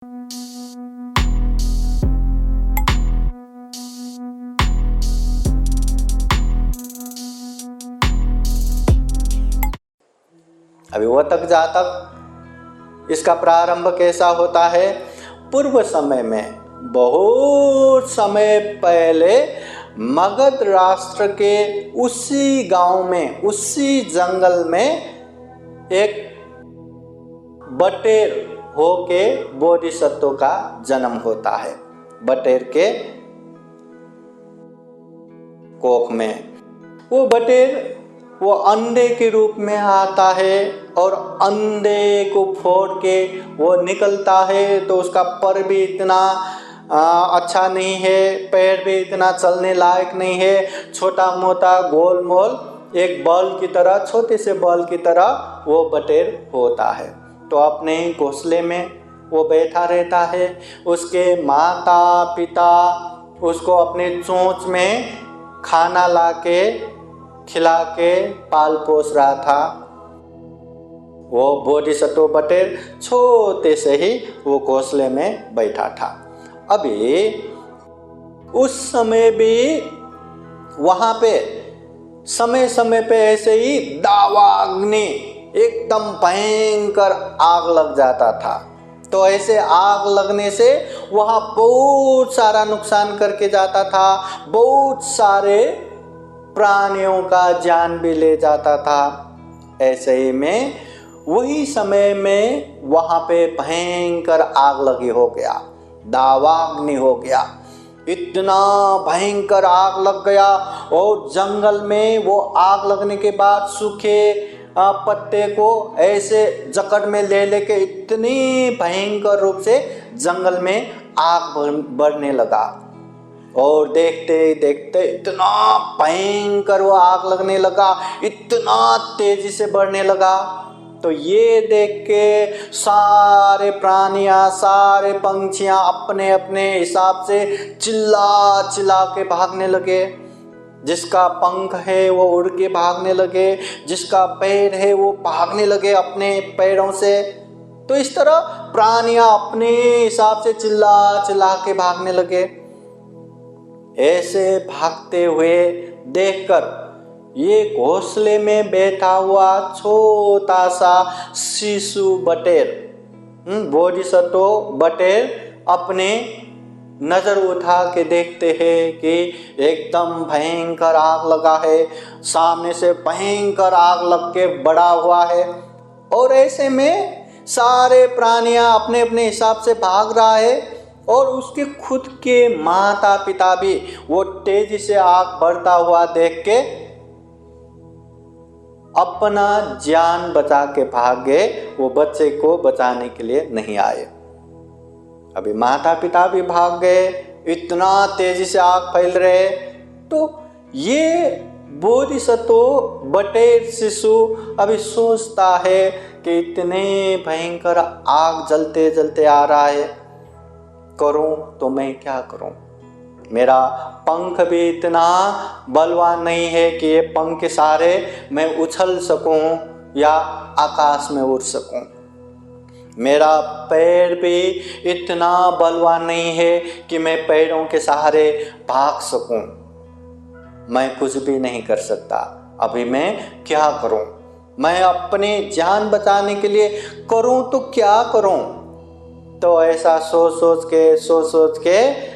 अभी वो तक जातक इसका प्रारंभ कैसा होता है? पूर्व समय में, बहुत समय पहले मगध राष्ट्र के उसी गांव में, उसी जंगल में एक बटेर होके बोधिसत्व का जन्म होता है। बटेर के कोख में वो बटेर वो अंडे के रूप में आता है और अंडे को फोड़ के वो निकलता है। तो उसका पर भी इतना अच्छा नहीं है, पैर भी इतना चलने लायक नहीं है, छोटा मोटा गोल मोल एक बॉल की तरह, छोटे से बॉल की तरह वो बटेर होता है। तो अपने घोंसले में वो बैठा रहता है। उसके माता पिता उसको अपने चोंच में खाना लाके खिला के पाल पोस रहा था। वो बोधिसत्व बटेर छोटे से ही वो घोंसले में बैठा था। अभी उस समय भी वहां पे समय समय पे ऐसे ही दावाग्नि, एकदम भयंकर आग लग जाता था। तो ऐसे आग लगने से वहां बहुत सारा नुकसान करके जाता था, बहुत सारे प्राणियों का जान भी ले जाता था। ऐसे ही में वही समय में वहां पे भयंकर आग लगी हो गया, दावाग्नि हो गया। इतना भयंकर आग लग गया और जंगल में वो आग लगने के बाद सूखे पत्ते को ऐसे जकड़ में ले लेके इतनी भयंकर रूप से जंगल में आग बढ़ने लगा। और देखते देखते इतना भयंकर वो आग लगने लगा, इतना तेजी से बढ़ने लगा। तो ये देख के सारे प्राणियां, सारे पंछियां अपने अपने हिसाब से चिल्ला चिल्ला के भागने लगे। जिसका पंख है वो उड़ के भागने लगे, जिसका पैर है वो भागने लगे अपने पैरों से। तो इस तरह प्राणियां अपने हिसाब से चिल्ला चिल्ला के भागने लगे। ऐसे भागते हुए देखकर ये घोंसले में बैठा हुआ छोटा सा शिशु बटेर, बोधिसत्व बटेर अपने नजर उठा के देखते हैं कि एकदम भयंकर आग लगा है, सामने से भयंकर आग लग के बड़ा हुआ है। और ऐसे में सारे प्राणियां अपने अपने हिसाब से भाग रहा है और उसके खुद के माता पिता भी वो तेजी से आग बढ़ता हुआ देख के अपना जान बचा के भाग गए, वो बच्चे को बचाने के लिए नहीं आए। अभी माता पिता भी भाग गए, इतना तेजी से आग फैल रहे। तो ये बोधिसत्व बटेर शिशु अभी सोचता है कि इतने भयंकर आग जलते जलते आ रहा है, करूं तो मैं क्या करूं? मेरा पंख भी इतना बलवान नहीं है कि ये पंख के सहारे मैं उछल सकूं या आकाश में उड़ सकूं। मेरा पैर भी इतना बलवान नहीं है कि मैं पैरों के सहारे भाग सकूं। मैं कुछ भी नहीं कर सकता। अभी मैं क्या करूं? मैं अपने जान बचाने के लिए करूं तो क्या करूं? तो ऐसा सोच सोच के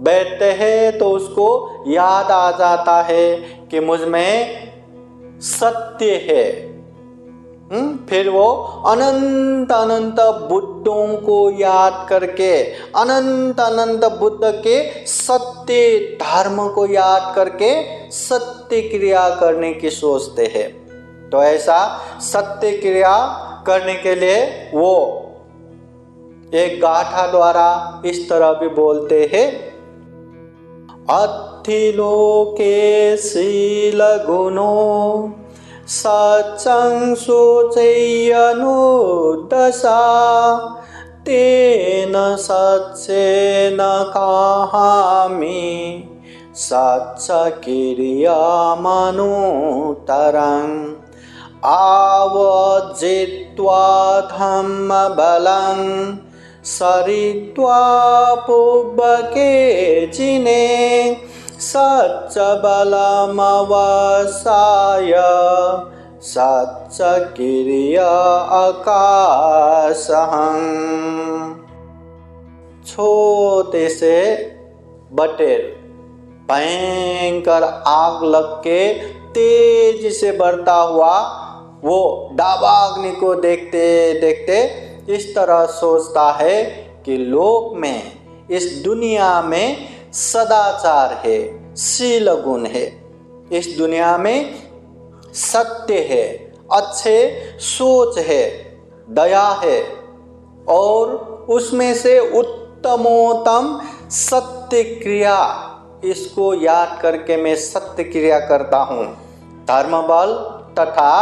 बैठते हैं। तो उसको याद आ जाता है कि मुझ में सत्य है। फिर वो अनंत अनंत बुद्धों को याद करके, अनंत अनंत बुद्ध के सत्य धर्म को याद करके सत्य क्रिया करने की सोचते हैं। तो ऐसा सत्य क्रिया करने के लिए वो एक गाथा द्वारा इस तरह भी बोलते हैं, अत्थिलोके शील गुणो सचं शोचयनु दशा तेन सच्चेन काहामि सच्च क्रियामनुतरं आवजित्वा धम्मबलं सरित्वा पुब्बके जिने सच्च बलमवसाय सच्च किरिया आकाशहं। छोटे से बटेर भयंकर आग लग के तेजी से बढ़ता हुआ वो दावाग्नि को देखते देखते इस तरह सोचता है कि लोक में, इस दुनिया में सदाचार है, शील गुण है, इस दुनिया में सत्य है, अच्छे सोच है, दया है, और उसमें से उत्तमोत्तम सत्य क्रिया, इसको याद करके मैं सत्य क्रिया करता हूँ। धर्म बल तथा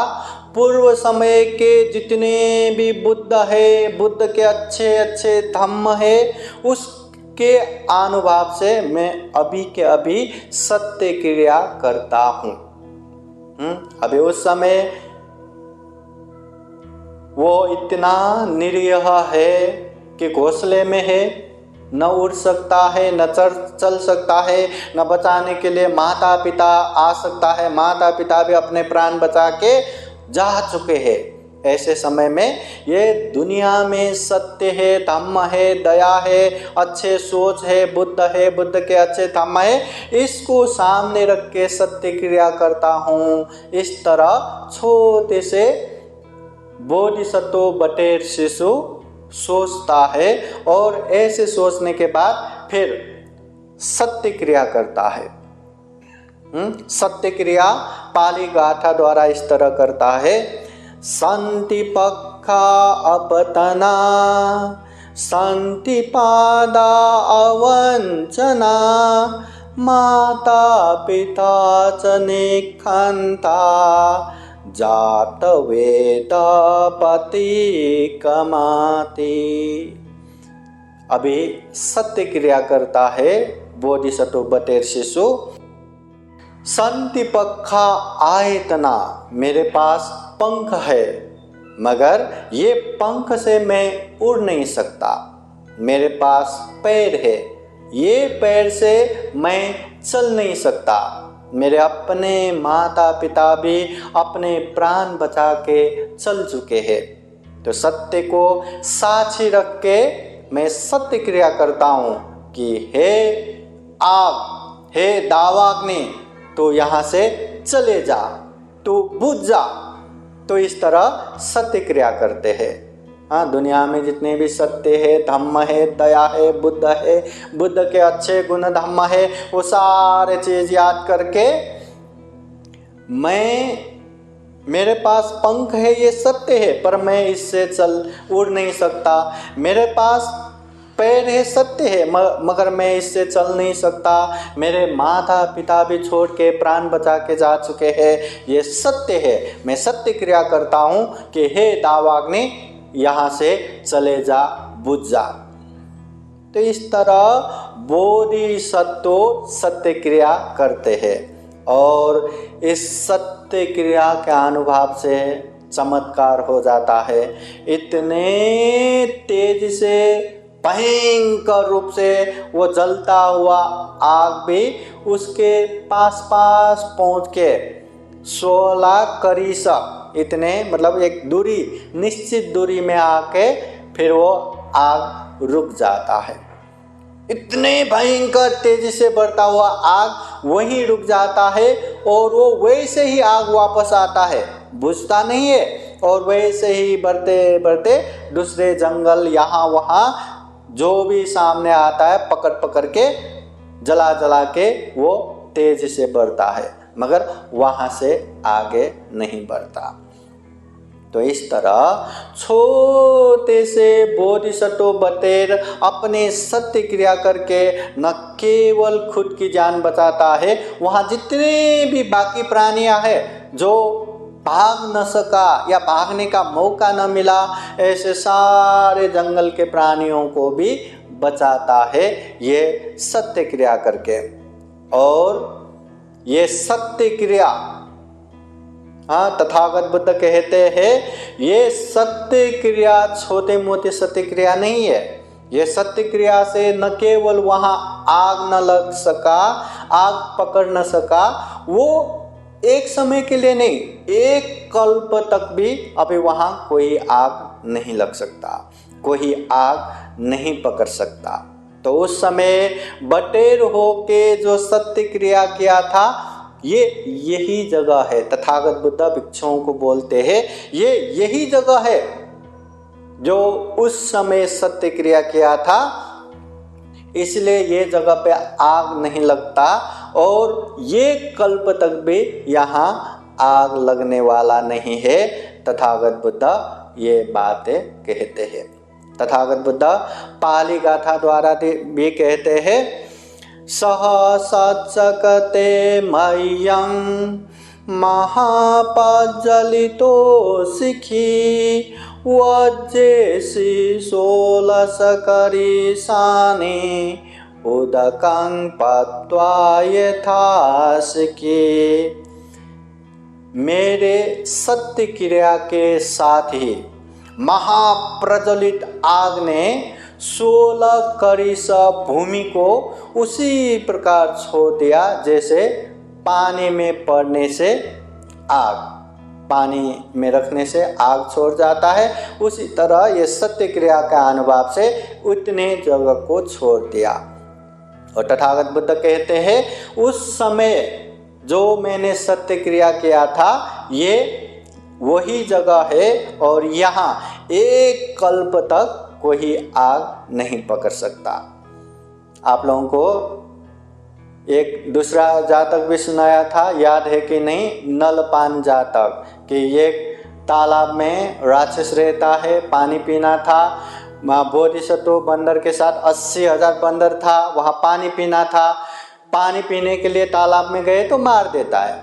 पूर्व समय के जितने भी बुद्ध है, बुद्ध के अच्छे अच्छे धम्म है, उसके अनुभव से मैं अभी के अभी सत्य क्रिया करता हूँ। अभी उस समय वो इतना निरीह है कि घोंसले में है, न उड़ सकता है, न चल सकता है, न बचाने के लिए माता पिता आ सकता है। माता पिता भी अपने प्राण बचा के जा चुके हैं। ऐसे समय में ये दुनिया में सत्य है, धम्म है, दया है, अच्छे सोच है, बुद्ध के अच्छे धम्म है, इसको सामने रख के सत्य क्रिया करता हूँ। इस तरह छोटे से बोधिसत्व बटेर शिशु सोचता है और ऐसे सोचने के बाद फिर सत्य क्रिया करता है। सत्य क्रिया पाली गाथा द्वारा इस तरह करता है। संति पक्खा अपतना संति पादा अवंचना माता पिता च निखंता जात वेद पति कमाति। अभी सत्य क्रिया करता है बोधिसत्व बटेर शिशु। संति पक्खा आयतना, मेरे पास पंख है, मगर ये पंख से मैं उड़ नहीं सकता। मेरे पास पैर है, ये पैर से मैं चल नहीं सकता। मेरे अपने माता पिता भी अपने प्राण बचा के चल चुके हैं। तो सत्य को साक्षी रख के मैं सत्य क्रिया करता हूँ कि हे आग, हे दावाग्नि, तो यहाँ से चले जा, तो बुझ जा। तो इस तरह सत्य क्रिया करते हैं। हाँ, दुनिया में जितने भी सत्य है, धम्म है, दया है, बुद्ध के अच्छे गुण धम्म है, वो सारे चीज याद करके मेरे पास पंख है, ये सत्य है, पर मैं इससे उड़ नहीं सकता। मेरे पास पैर है, सत्य है, मगर मैं इससे चल नहीं सकता। मेरे माता पिता भी छोड़ के प्राण बचा के जा चुके हैं, ये सत्य है। मैं सत्य क्रिया करता हूँ कि हे दावाग्नि, यहाँ से चले जा, बुझ जा। तो इस तरह बोधिसत्व सत्य क्रिया करते हैं और इस सत्य क्रिया के अनुभव से चमत्कार हो जाता है। इतने तेज से भयंकर रूप से वो जलता हुआ आग भी उसके पास पहुँच के 16 करीस, इतने मतलब एक दूरी, निश्चित दूरी में आके फिर वो आग रुक जाता है। इतने भयंकर तेजी से बढ़ता हुआ आग वहीं रुक जाता है और वो वैसे ही आग वापस आता है, बुझता नहीं है, और वैसे ही बढ़ते बढ़ते दूसरे जंगल यहाँ वहाँ जो भी सामने आता है पकड़ के जला के वो तेज से बढ़ता है, मगर वहाँ से आगे नहीं बढ़ता। तो इस तरह छोटे से बोधिसत्व बटेर अपने सत्य क्रिया करके न केवल खुद की जान बचाता है, वहाँ जितने भी बाकी प्राणियां हैं जो भाग न सका या भागने का मौका न मिला, ऐसे सारे जंगल के प्राणियों को भी बचाता है ये सत्य क्रिया करके। और ये सत्य क्रिया, हाँ, तथागत बुद्ध कहते हैं ये सत्य क्रिया छोटे मोटे सत्य क्रिया नहीं है, ये सत्य क्रिया से न केवल वहाँ आग न लग सका, आग पकड़ न सका, वो एक समय के लिए नहीं, एक कल्प तक भी अभी वहाँ कोई आग नहीं लग सकता, कोई आग नहीं पकड़ सकता। तो उस समय बटेर होके जो सत्य क्रिया किया था, ये यही जगह है। तथागत बुद्ध भिक्षुओं को बोलते हैं ये यही जगह है जो उस समय सत्य क्रिया किया था, इसलिए ये जगह पे आग नहीं लगता और ये कल्प तक भी यहाँ आग लगने वाला नहीं है। तथागत बुद्ध ये बातें कहते हैं। तथागत बुद्ध पाली गाथा द्वारा भी कहते हैं, सह सत्सकते मह्यं महापज्जलितो सिखी वज्जेसि सोलसकरी साने उदकं पत्वा यथासिके। मेरे सत्य क्रिया के साथ ही महाप्रज्वलित आग ने 16 करीस भूमि को उसी प्रकार छोड़ दिया जैसे पानी में पड़ने से आग, पानी में रखने से आग छोड़ जाता है, उसी तरह ये सत्य क्रिया का अनुभव से उतने जगह को छोड़ दिया। और तथागत बुद्ध कहते हैं उस समय जो मैंने सत्य क्रिया किया था ये वही जगह है और यहाँ एक कल्प तक कोई आग नहीं पकड़ सकता। आप लोगों को एक दूसरा जातक भी सुनाया था, याद है कि नहीं, नलपान जातक, कि ये तालाब में राक्षस रहता है, पानी पीना था। बोधिसत्व बंदर के साथ 80,000 बंदर था, वहाँ पानी पीना था। पानी पीने के लिए तालाब में गए तो मार देता है,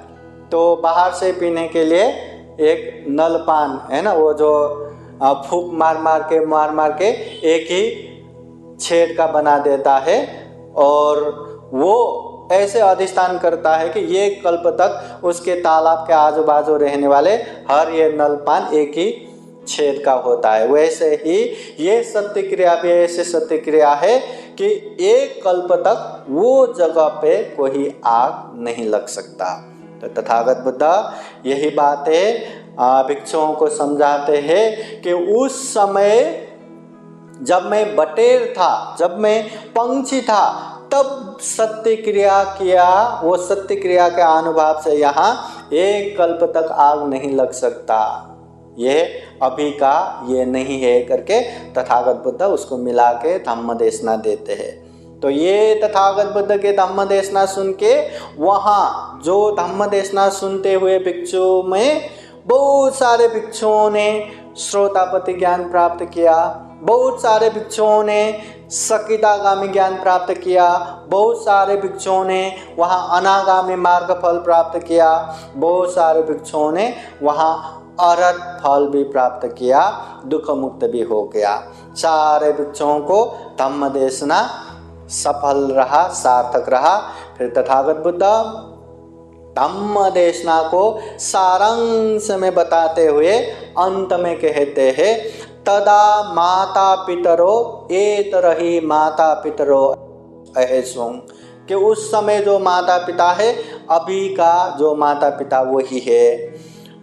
तो बाहर से पीने के लिए एक नलपान है ना, वो जो फूक मार मार के एक ही छेद का बना देता है और वो ऐसे अधिष्ठान करता है कि ये कल्प तक उसके तालाब के आजू बाजू रहने वाले हर ये नलपान एक ही छेद का होता है। वैसे ही ये सत्य क्रिया भी ऐसे सत्य क्रिया है कि एक कल्प तक वो जगह पे कोई आग नहीं लग सकता। तो तथागत बुद्ध यही बातें भिक्षुओं को समझाते हैं कि उस समय जब मैं बटेर था, जब मैं पंछी था, तब सत्य क्रिया किया, वो सत्य क्रिया के अनुभव से यहाँ एक कल्प तक आग नहीं लग सकता, ये अभी का ये नहीं है करके तथागत बुद्ध उसको मिला के धम्म देशना देते हैं। तो ये तथागत बुद्ध के धम्म देशना सुन के वहाँ जो धम्म देशना सुनते हुए भिक्षु में बहुत सारे भिक्षुओं ने श्रोतापति ज्ञान प्राप्त किया, बहुत सारे भिक्षुओं ने सकितागामी ज्ञान प्राप्त किया, बहुत सारे भिक्षुओं ने वहाँ अनागामी मार्ग फल प्राप्त किया, बहुत सारे भिक्षुओं ने वहाँ अरहत फल भी प्राप्त किया, दुख मुक्त भी हो गया। सारे भिक्षुओं को धम्म देशना सफल रहा, सार्थक रहा। फिर तथागत बुद्ध धम्म देशना को सारांश में बताते हुए अंत में कहते हैं, तदा माता पितरो एतरहि माता पितरो अहेसुं, कि उस समय जो माता पिता है, अभी का जो माता पिता वही है।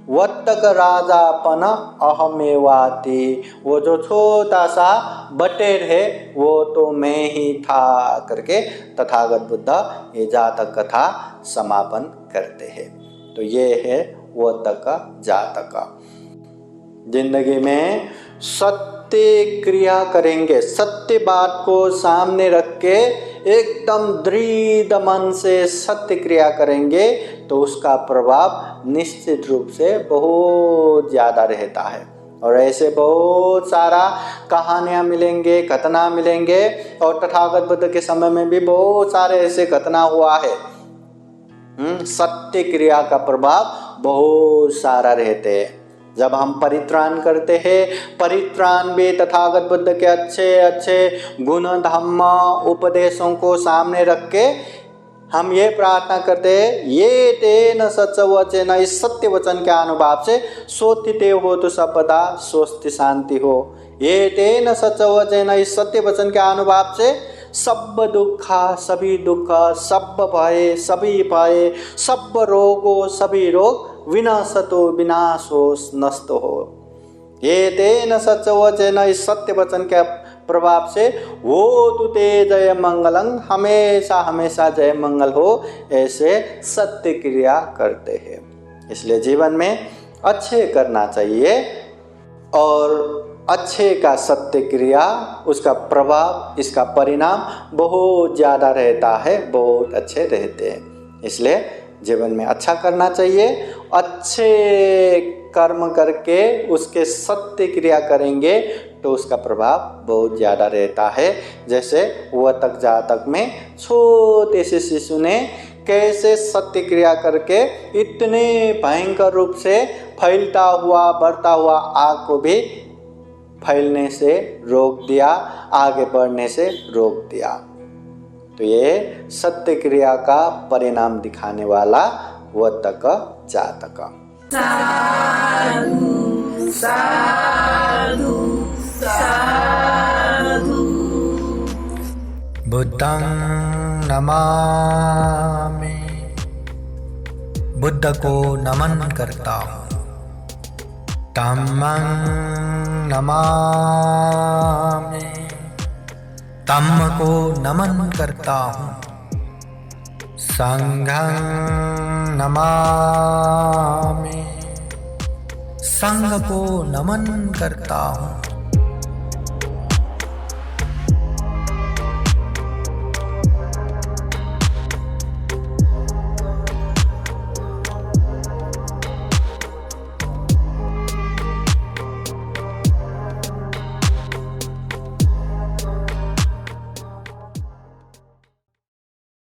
वत्तक राजापन अहमेवाति, वो जो छोटा सा बटेर है वो तो मैं ही था करके तथागत बुद्ध ये जातक कथा समापन करते हैं। तो ये है वो तक जातक। जिंदगी में सत्य क्रिया करेंगे, सत्य बात को सामने रख के एकदम दृढ़ मन से सत्य क्रिया करेंगे तो उसका प्रभाव निश्चित रूप से बहुत ज़्यादा रहता है। और ऐसे बहुत सारा कहानियाँ मिलेंगे, घटना मिलेंगे, और तथागत बुद्ध के समय में भी बहुत सारे ऐसे घटना हुआ है। सत्य क्रिया का प्रभाव बहुत सारा रहते हैं। जब हम परित्राण करते हैं, परित्राण भी तथागत बुद्ध के अच्छे अच्छे गुण धम्म उपदेशों को सामने रख के हम ये प्रार्थना करते हैं, ये तेन सच वचन, इस सत्य वचन के अनुभव से सोथिते हो तो सबदा स्वस्थ शांति हो। ये तेन सच वचन, इस सत्य वचन के अनुभाव से सब दुख, सभी दुख, सब भय, सभी भय, सब रोगो, सभी रोग विनाशतो, विनाश हो, नष्ट हो। ये तेन सच वचन, इस सत्य वचन के प्रभाव से वो तुते जय मंगलंग, हमेशा हमेशा जय मंगल हो, ऐसे सत्य क्रिया करते हैं। इसलिए जीवन में अच्छे करना चाहिए और अच्छे का सत्य क्रिया, उसका प्रभाव, इसका परिणाम बहुत ज़्यादा रहता है, बहुत अच्छे रहते हैं। इसलिए जीवन में अच्छा करना चाहिए, अच्छे कर्म करके उसके सत्य क्रिया करेंगे तो उसका प्रभाव बहुत ज़्यादा रहता है। जैसे वह तक जातक में छोटे से शिशु ने कैसे सत्य क्रिया करके इतने भयंकर रूप से फैलता हुआ, बढ़ता हुआ आग को भी फैलने से रोक दिया, आगे बढ़ने से रोक दिया। तो ये सत्य क्रिया का परिणाम दिखाने वाला वह तक जातक। साधु साधु साधु। बुद्धं नमामि, बुद्ध को नमन करता हूँ। धम्मं नमामि, धम्म को नमन करता हूँ। संघं नमामि, संघ को नमन करता हूँ।